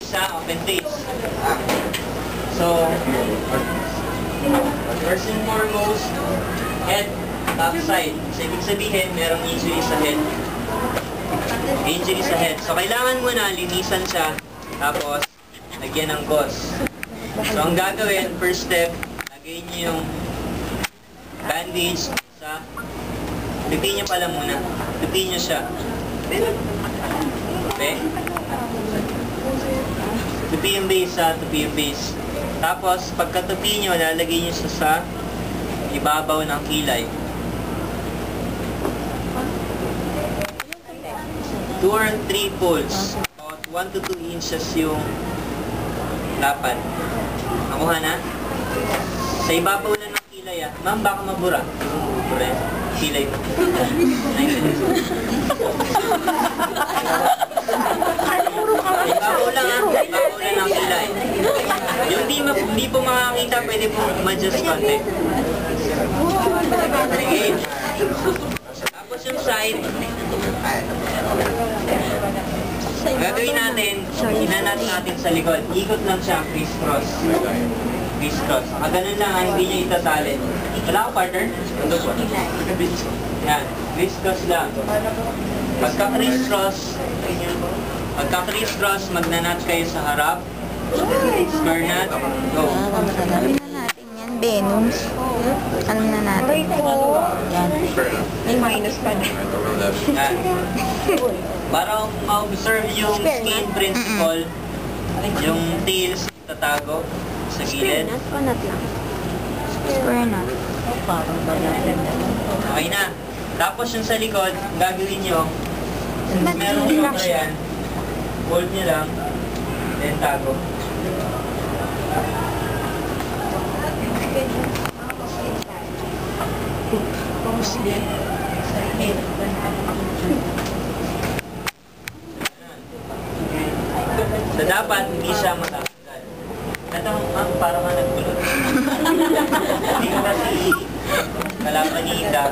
sa open face. So, first and foremost, head, top side. So, ibig sabihin, merong injury sa head. Injury sa head. So, kailangan mo na linisan siya, tapos, lagyan ng gauze. So, ang gagawin, first step, lagay niyo yung bandage sa pipi niyo pala muna. Pipi niyo siya. Okay? Tupi yung base sa tupi yung base. Tapos, pagkatupi nyo, lalagay nyo siya sa ibabaw ng kilay. 2 or 3 pulls. About 1 to 2 inches yung lapad. Nakuha na? Sa ibabaw lang ng kilay, ah. Ma'am, baka mabura. Mabura yung kilay mo. Ibabaw lang, ah. Ibabaw lang ng kilay. Yung di po makakita, pwede po ma-adjust konti. Okay. Tapos yung side, gagawin natin, hinanat natin sa likod. Ikot lang siya, criss-cross. Criss-cross. Ganun lang, hindi nyo itatalin. Wala ko partner? Ando po. Yan, criss-cross lang. Pagka-criss-cross, magnanat kayo sa harap. Square knot. Go. Sabi na natin yan, Venoms. Alam na natin. Yan. May minus pa na. Yan. Para ma-observe yung skin principle, yung tails tatago sa gilid. Square knot o knot lang? Square knot. Okay na. Tapos yung sa likod, gagawin nyo, meron yung mga yan, hold nyo lang, then tago. So dapat hindi siya matatanggal. Natang parang ka nagkulot. Hindi ko kasi kalaban ni Ida.